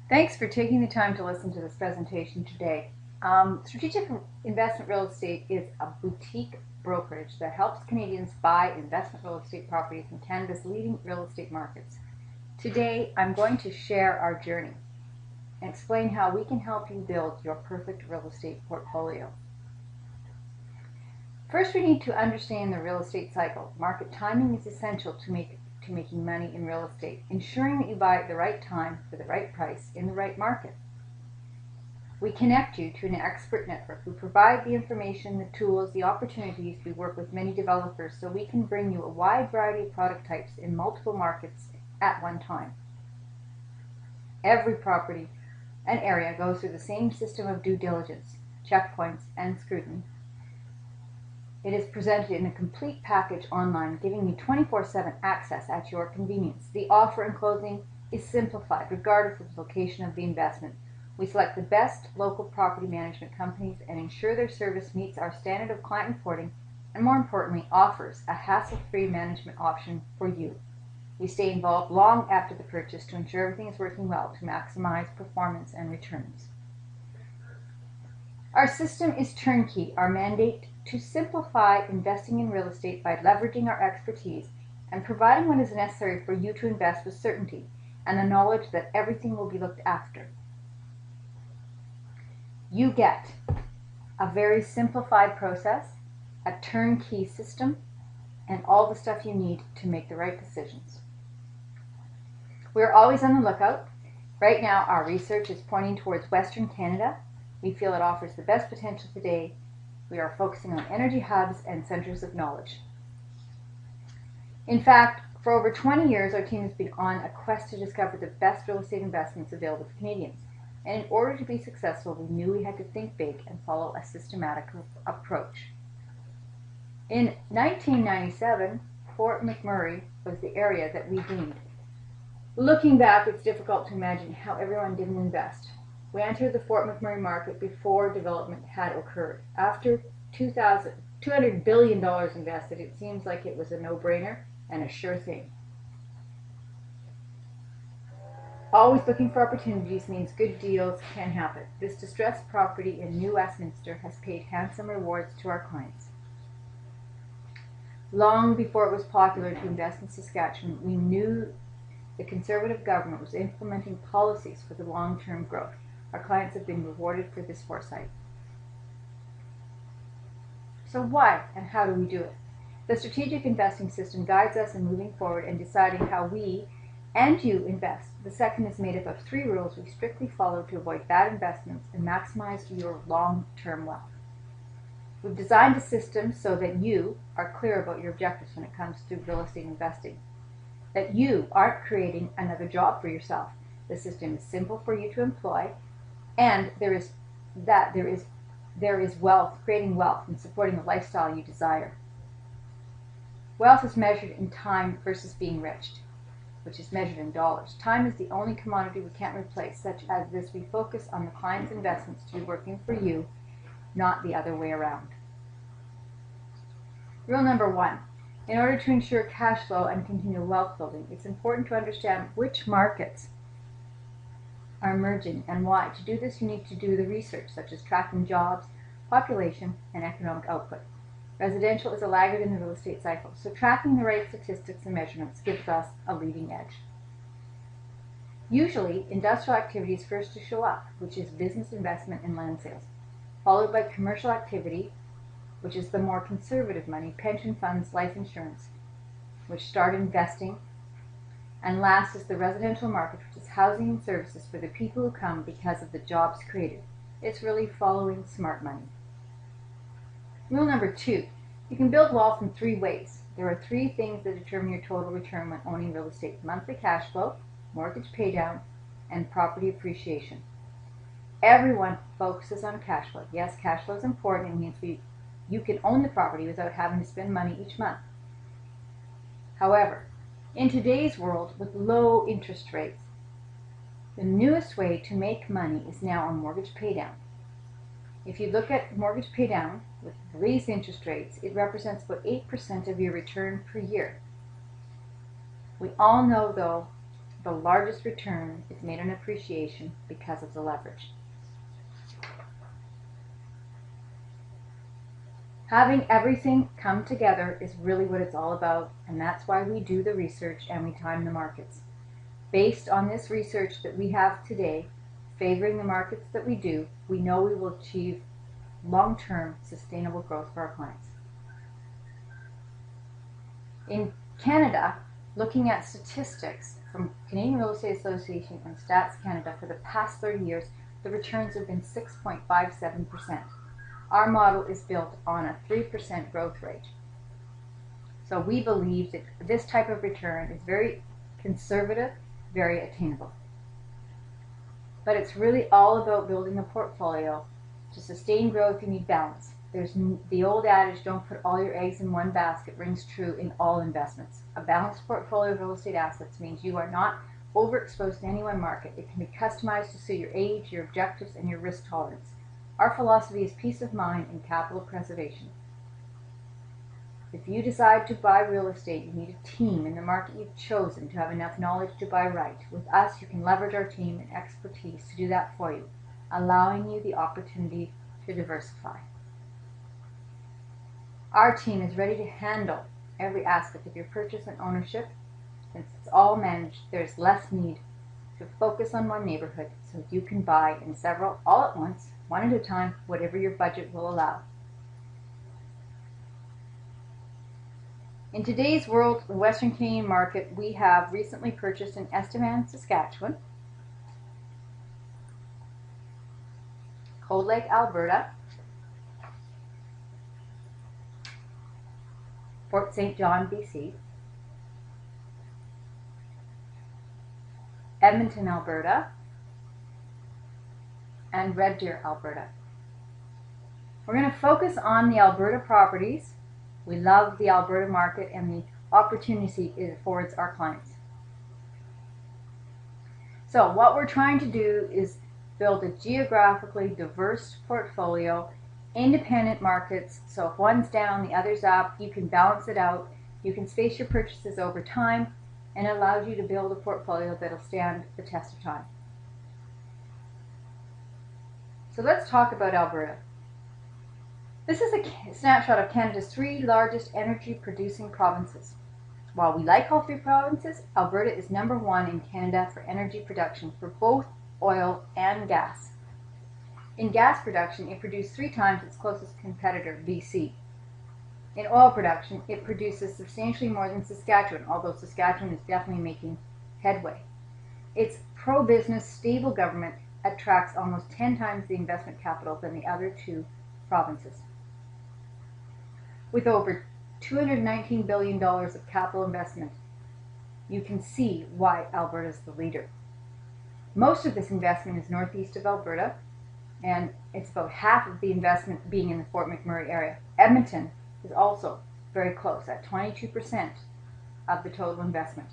Thanks for taking the time to listen to this presentation today. Strategic Investment Real Estate is a boutique brokerage that helps Canadians buy investment real estate properties in Canada's leading real estate markets. Today, I'm going to share our journey and explain how we can help you build your perfect real estate portfolio. First, we need to understand the real estate cycle. Market timing is essential to making money in real estate, ensuring that you buy at the right time for the right price in the right market. We connect you to an expert network. We provide the information, the tools, the opportunities. We work with many developers so we can bring you a wide variety of product types in multiple markets at one time. Every property and area goes through the same system of due diligence, checkpoints, and scrutiny. It is presented in a complete package online, giving you 24/7 access at your convenience. The offer and closing is simplified regardless of the location of the investment. We select the best local property management companies and ensure their service meets our standard of client reporting and, more importantly, offers a hassle-free management option for you. We stay involved long after the purchase to ensure everything is working well to maximize performance and returns. Our system is turnkey. Our mandate to simplify investing in real estate by leveraging our expertise and providing what is necessary for you to invest with certainty and the knowledge that everything will be looked after. You get a very simplified process, a turnkey system, and all the stuff you need to make the right decisions. We're always on the lookout. Right now, our research is pointing towards Western Canada. We feel it offers the best potential today. We are focusing on energy hubs and centers of knowledge. In fact, for over 20 years, our team has been on a quest to discover the best real estate investments available to Canadians. And in order to be successful, we knew we had to think big and follow a systematic approach. In 1997, Fort McMurray was the area that we deemed. Looking back, it's difficult to imagine how everyone didn't invest. We entered the Fort McMurray market before development had occurred. After $200 billion invested, it seems like it was a no-brainer and a sure thing. Always looking for opportunities means good deals can happen. This distressed property in New Westminster has paid handsome rewards to our clients. Long before it was popular to invest in Saskatchewan, we knew the Conservative government was implementing policies for the long-term growth. Our clients have been rewarded for this foresight. So why and how do we do it? The strategic investing system guides us in moving forward and deciding how we and you invest. The second is made up of 3 rules we strictly follow to avoid bad investments and maximize your long-term wealth. We've designed a system so that you are clear about your objectives when it comes to real estate investing, that you aren't creating another job for yourself. The system is simple for you to employ, and there is wealth, creating wealth and supporting the lifestyle you desire. Wealth is measured in time versus being rich, which is measured in dollars. Time is the only commodity we can't replace. Such as this, we focus on the client's investments to be working for you, not the other way around. Rule number 1. In order to ensure cash flow and continue wealth building, it's important to understand which markets are emerging and why. To do this, you need to do the research, such as tracking jobs, population, and economic output. Residential is a laggard in the real estate cycle, so tracking the right statistics and measurements gives us a leading edge. Usually, industrial activity is first to show up, which is business investment and land sales, followed by commercial activity, which is the more conservative money, pension funds, life insurance, which start investing. And last is the residential market, which is housing and services for the people who come because of the jobs created. It's really following smart money. Rule number 2. You can build wealth in 3 ways. There are 3 things that determine your total return when owning real estate: monthly cash flow, mortgage paydown, and property appreciation. Everyone focuses on cash flow. Yes, cash flow is important. It means you can own the property without having to spend money each month. However, in today's world with low interest rates, the newest way to make money is now on mortgage paydown. If you look at mortgage paydown with these interest rates, it represents about 8% of your return per year. We all know, though, the largest return is made on appreciation because of the leverage. Having everything come together is really what it's all about, and that's why we do the research and we time the markets. Based on this research that we have today, favoring the markets that we do, we know we will achieve long-term sustainable growth for our clients. In Canada, looking at statistics from Canadian Real Estate Association and Stats Canada for the past 30 years, the returns have been 6.57%. Our model is built on a 3% growth rate. So we believe that this type of return is very conservative, very attainable. But it's really all about building a portfolio. To sustain growth, you need balance. There's the old adage, don't put all your eggs in one basket, rings true in all investments. A balanced portfolio of real estate assets means you are not overexposed to any one market. It can be customized to suit your age, your objectives, and your risk tolerance. Our philosophy is peace of mind and capital preservation. If you decide to buy real estate, you need a team in the market you've chosen to have enough knowledge to buy right. With us, you can leverage our team and expertise to do that for you, allowing you the opportunity to diversify. Our team is ready to handle every aspect of your purchase and ownership. Since it's all managed, there's less need to focus on one neighborhood so you can buy in several all at once, one at a time, whatever your budget will allow. In today's world, the Western Canadian market, we have recently purchased in Estevan, Saskatchewan, Cold Lake, Alberta, Fort St. John, BC, Edmonton, Alberta, and Red Deer, Alberta. We're going to focus on the Alberta properties. We love the Alberta market and the opportunity it affords our clients. So what we're trying to do is build a geographically diverse portfolio, independent markets, so if one's down, the other's up, you can balance it out, you can space your purchases over time, and it allows you to build a portfolio that'll stand the test of time. So let's talk about Alberta. This is a snapshot of Canada's 3 largest energy-producing provinces. While we like all 3 provinces, Alberta is #1 in Canada for energy production for both oil and gas. In gas production, it produced 3 times its closest competitor, BC. In oil production, it produces substantially more than Saskatchewan, although Saskatchewan is definitely making headway. Its pro-business, stable government attracts almost 10 times the investment capital than the other 2 provinces. With over $219 billion of capital investment, you can see why Alberta is the leader. Most of this investment is northeast of Alberta, and it's about half of the investment being in the Fort McMurray area. Edmonton is also very close at 22% of the total investment.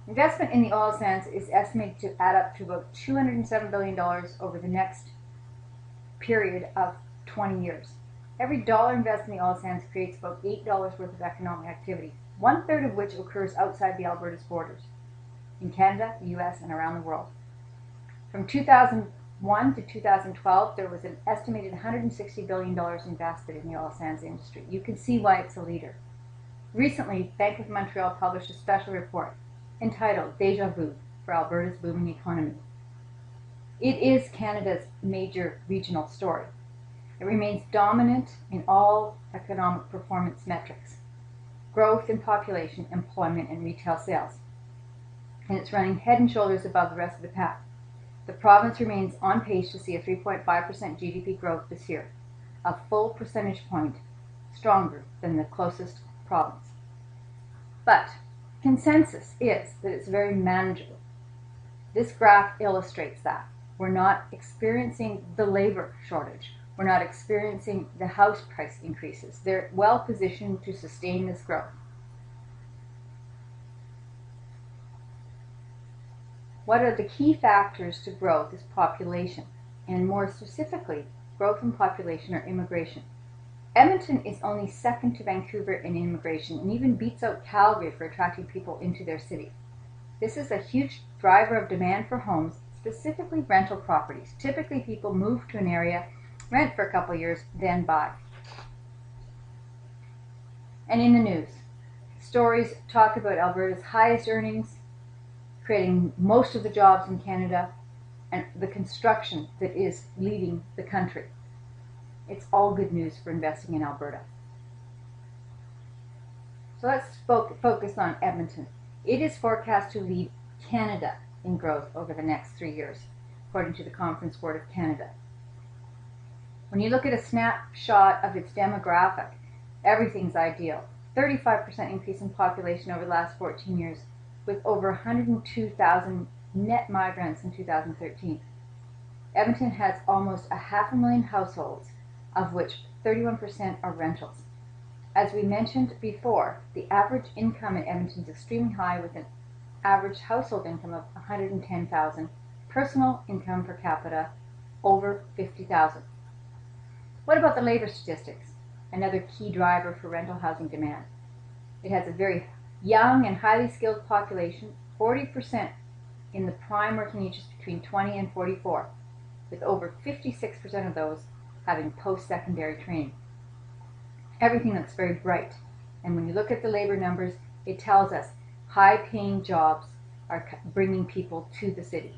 Investment in the oil sands is estimated to add up to about $207 billion over the next period of 20 years. Every dollar invested in the oil sands creates about $8 worth of economic activity, 1/3 of which occurs outside the Alberta's borders, in Canada, the US, and around the world. From 2001 to 2012, there was an estimated $160 billion invested in the oil sands industry. You can see why it's a leader. Recently, Bank of Montreal published a special report entitled Deja Vu for Alberta's booming economy. It is Canada's major regional story. It remains dominant in all economic performance metrics: growth in population, employment, and retail sales. And it's running head and shoulders above the rest of the pack. The province remains on pace to see a 3.5% GDP growth this year, a full percentage point stronger than the closest province. But consensus is that it's very manageable. This graph illustrates that. We're not experiencing the labor shortage. We're not experiencing the house price increases. They're well positioned to sustain this growth. What are the key factors to growth is population, and more specifically, growth in population or immigration. Edmonton is only second to Vancouver in immigration and even beats out Calgary for attracting people into their city. This is a huge driver of demand for homes, specifically rental properties. Typically, people move to an area, rent for a couple of years, then buy. And in the news, stories talk about Alberta's highest earnings, creating most of the jobs in Canada, and the construction that is leading the country. It's all good news for investing in Alberta. So let's focus on Edmonton. It is forecast to lead Canada in growth over the next 3 years, according to the Conference Board of Canada. When you look at a snapshot of its demographic, everything's ideal. 35% increase in population over the last 14 years, with over 102,000 net migrants in 2013. Edmonton has almost 500,000 households, of which 31% are rentals. As we mentioned before, the average income in Edmonton is extremely high, with an average household income of $110,000, personal income per capita over $50,000. What about the labor statistics? Another key driver for rental housing demand. It has a very young and highly skilled population, 40% in the prime working ages between 20 and 44, with over 56% of those having post-secondary training. Everything looks very bright, and when you look at the labor numbers, it tells us high-paying jobs are bringing people to the city.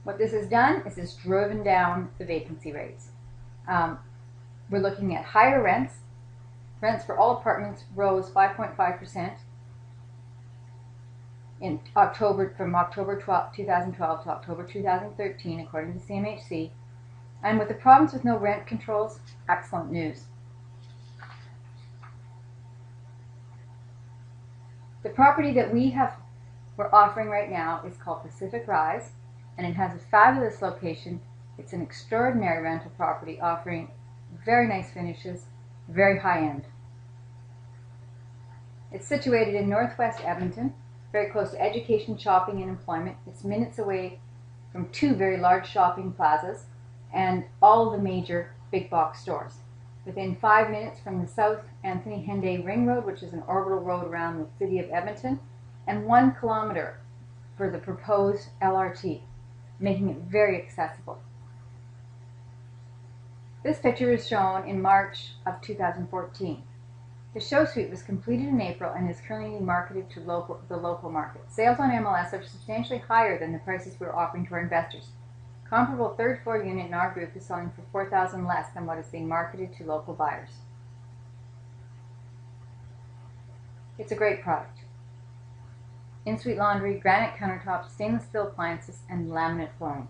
What this has done is it's driven down the vacancy rates. We're looking at higher rents. Rents for all apartments rose 5.5% in October, from October 2012 to October 2013, according to CMHC. And with the province with no rent controls, excellent news. The property that we're offering right now is called Pacific Rise, and it has a fabulous location. It's an extraordinary rental property offering very nice finishes, very high end. It's situated in northwest Edmonton, very close to education, shopping, and employment. It's minutes away from 2 very large shopping plazas and all of the major big box stores. Within 5 minutes from the South Anthony Henday Ring Road, which is an orbital road around the city of Edmonton, and 1 kilometer for the proposed LRT, making it very accessible. This picture is shown in March of 2014. The show suite was completed in April and is currently marketed to the local market. Sales on MLS are substantially higher than the prices we're offering to our investors. Comparable third floor unit in our group is selling for $4,000 less than what is being marketed to local buyers. It's a great product. In-suite laundry, granite countertops, stainless steel appliances, and laminate flooring.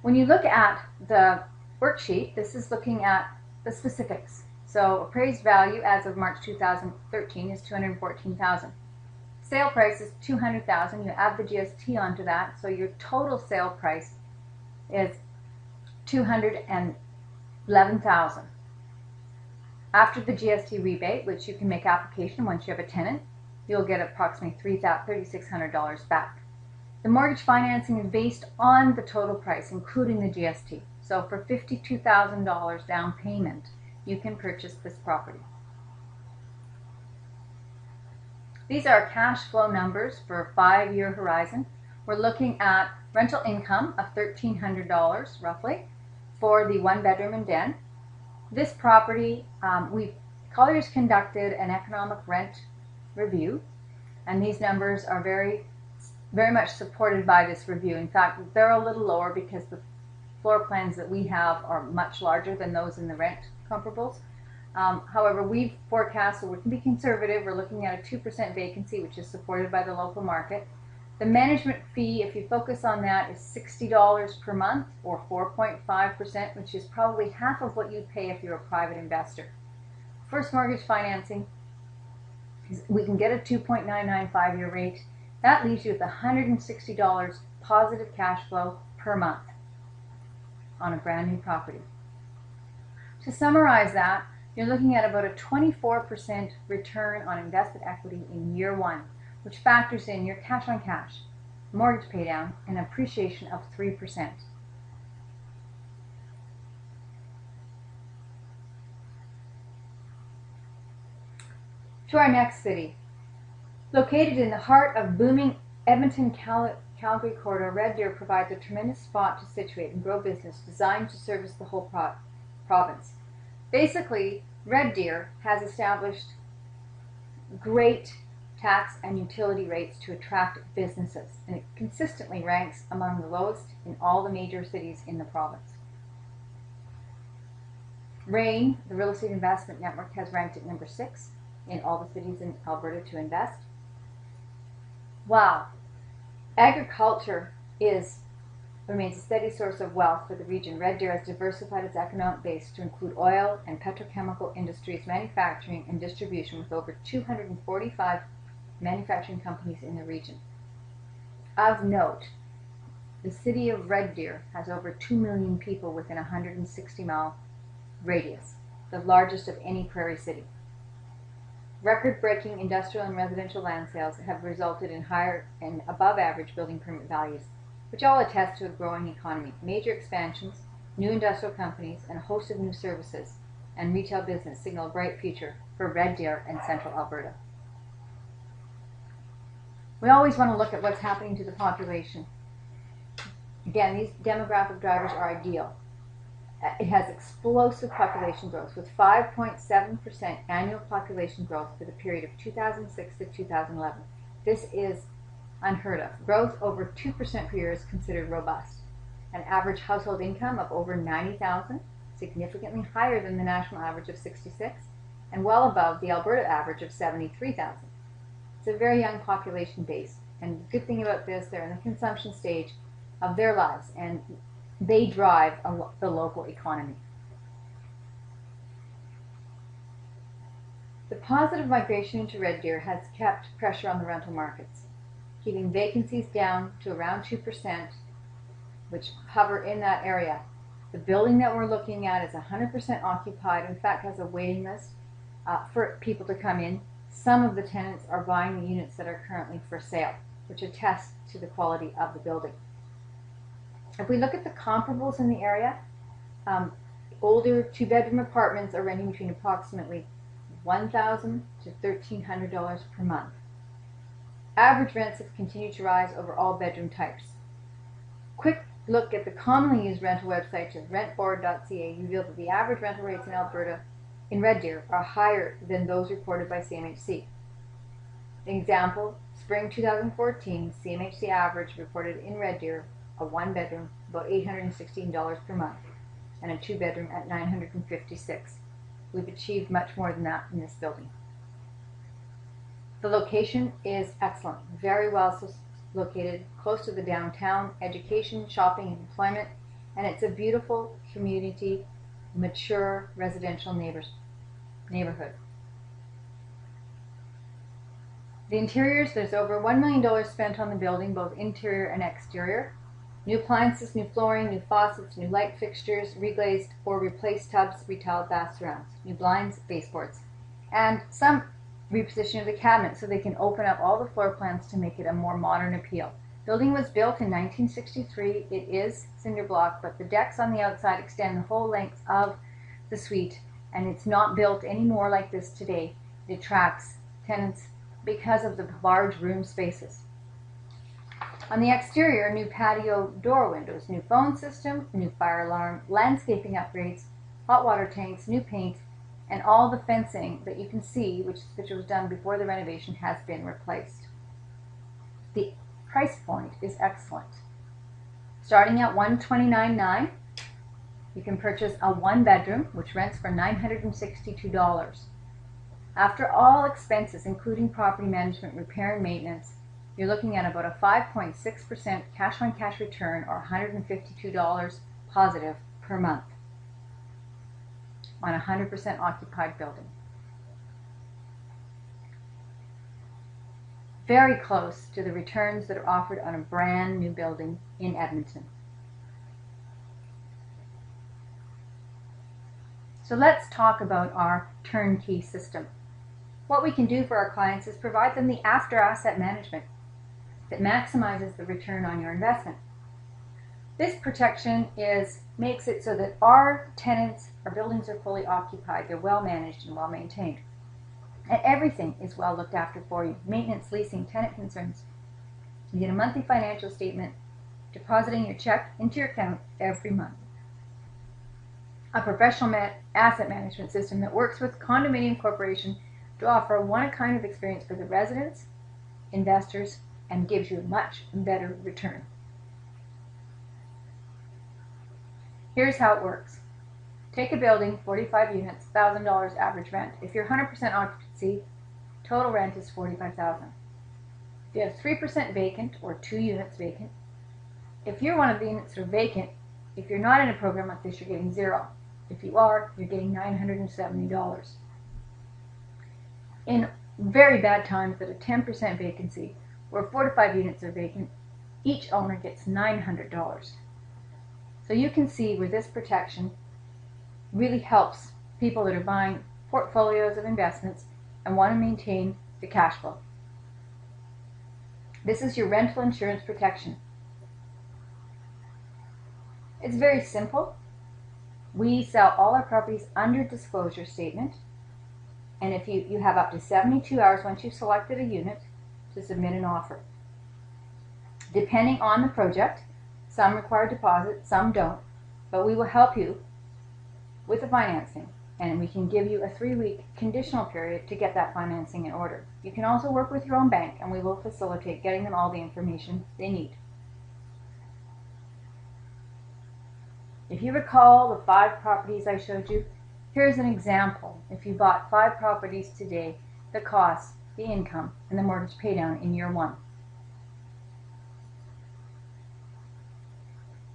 When you look at the worksheet, this is looking at the specifics. So appraised value as of March 2013 is $214,000. Sale price is $200,000. You add the GST onto that, so your total sale price is $211,000. After the GST rebate, which you can make application once you have a tenant, you'll get approximately $3,600 back. The mortgage financing is based on the total price, including the GST. So for $52,000 down payment, you can purchase this property. These are cash flow numbers for a 5-year horizon. We're looking at rental income of $1,300 roughly for the 1-bedroom and den. This property, Colliers conducted an economic rent review, and these numbers are very much supported by this review. In fact, they're a little lower because the floor plans that we have are much larger than those in the rent comparables. However, we've forecast, so we can be conservative. We're looking at a 2% vacancy, which is supported by the local market. The management fee, if you focus on that, is $60 per month, or 4.5%, which is probably half of what you'd pay if you're a private investor. First mortgage financing, we can get a 2.99 5-year rate. That leaves you with $160 positive cash flow per month on a brand new property. To summarize that, you're looking at about a 24% return on invested equity in year 1, which factors in your cash on cash, mortgage paydown, and appreciation of 3%. To our next city. Located in the heart of booming Edmonton-Calgary corridor, Red Deer provides a tremendous spot to situate and grow business designed to service the whole province. Basically, Red Deer has established great tax and utility rates to attract businesses, and it consistently ranks among the lowest in all the major cities in the province. REIN, the Real Estate Investment Network, has ranked at number 6 in all the cities in Alberta to invest. Wow. Agriculture remains a steady source of wealth for the region. Red Deer has diversified its economic base to include oil and petrochemical industries, manufacturing and distribution, with over 245 manufacturing companies in the region. Of note, the city of Red Deer has over 2 million people within a 160-mile radius, the largest of any prairie city. Record-breaking industrial and residential land sales have resulted in higher and above-average building permit values, which all attest to a growing economy. Major expansions, new industrial companies, and a host of new services and retail business signal a bright future for Red Deer and Central Alberta. We always want to look at what's happening to the population. Again, these demographic drivers are ideal. It has explosive population growth, with 5.7% annual population growth for the period of 2006 to 2011. This is unheard of. Growth over 2% per year is considered robust. An average household income of over $90,000, significantly higher than the national average of $66,000, and well above the Alberta average of $73,000. It's a very young population base, and the good thing about this, they're in the consumption stage of their lives, and they drive the local economy. The positive migration into Red Deer has kept pressure on the rental markets, keeping vacancies down to around 2%, which hover in that area. The building that we're looking at is 100% occupied, in fact has a waiting list for people to come in. Some of the tenants are buying the units that are currently for sale, which attests to the quality of the building. If we look at the comparables in the area, older 2-bedroom apartments are renting between approximately $1,000 to $1,300 per month. Average rents have continued to rise over all bedroom types. Quick look at the commonly used rental website of rentboard.ca revealed that the average rental rates in Alberta in Red Deer are higher than those reported by CMHC. Example, spring 2014, CMHC average reported in Red Deer a 1-bedroom about $816 per month and a 2-bedroom at $956. We've achieved much more than that in this building. The location is excellent, very well located, close to the downtown, education, shopping, and employment, and it's a beautiful community, mature residential neighborhood. The interiors, there's over $1 million spent on the building, both interior and exterior. New appliances, new flooring, new faucets, new light fixtures, reglazed or replaced tubs, retiled bath surrounds, new blinds, baseboards, and some repositioning of the cabinet so they can open up all the floor plans to make it a more modern appeal. Building was built in 1963. It is cinder block, but the decks on the outside extend the whole length of the suite, and it's not built anymore like this today. It attracts tenants because of the large room spaces. On the exterior, new patio door windows, new phone system, new fire alarm, landscaping upgrades, hot water tanks, new paint, and all the fencing that you can see, which was done before the renovation, has been replaced. The price point is excellent. Starting at $129,900, you can purchase a 1-bedroom, which rents for $962. After all expenses, including property management, repair, and maintenance, you're looking at about a 5.6% cash-on-cash return, or $152 positive per month on a 100% occupied building. Very close to the returns that are offered on a brand new building in Edmonton. So let's talk about our turnkey system. What we can do for our clients is provide them the after asset management that maximizes the return on your investment. This protection makes it so that our tenants, our buildings are fully occupied, they're well managed and well maintained. And everything is well looked after for you. Maintenance, leasing, tenant concerns. You get a monthly financial statement depositing your check into your account every month. A professional asset management system that works with Condominium Corporation to offer a one-of-a-kind of experience for the residents, investors, and gives you a much better return. Here's how it works. Take a building, 45 units, $1,000 average rent. If you're 100% occupancy, total rent is $45,000. If you have 3% vacant or 2 units vacant, if you're one of the units that are vacant, if you're not in a program like this, you're getting $0. If you are, you're getting $970. In very bad times at a 10% vacancy, where 4 to 5 units are vacant, each owner gets $900. So you can see where this protection really helps people that are buying portfolios of investments and want to maintain the cash flow. This is your rental insurance protection. It's very simple. We sell all our properties under disclosure statement, and if you have up to 72 hours once you've selected a unit to submit an offer. Depending on the project, some require deposit, some don't, but we will help you with the financing, and we can give you a 3-week conditional period to get that financing in order. You can also work with your own bank, and we will facilitate getting them all the information they need. If you recall the 5 properties I showed you, here's an example. If you bought 5 properties today, the cost, the income, and the mortgage paydown in year 1.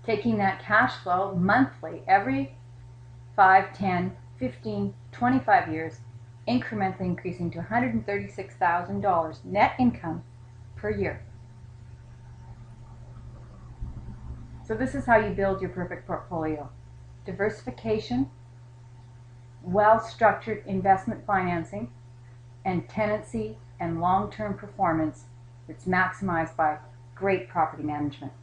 Taking that cash flow monthly every 5, 10, 15, 25 years, incrementally increasing to $136,000 net income per year. So this is how you build your perfect portfolio. Diversification, well-structured investment financing, and tenancy and long-term performance that's maximized by great property management.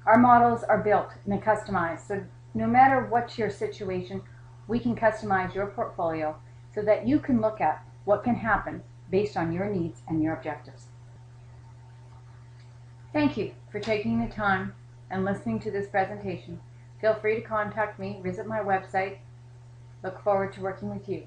Our models are built and customized, so no matter what's your situation, we can customize your portfolio so that you can look at what can happen based on your needs and your objectives. Thank you for taking the time and listening to this presentation. Feel free to contact me, visit my website. Look forward to working with you.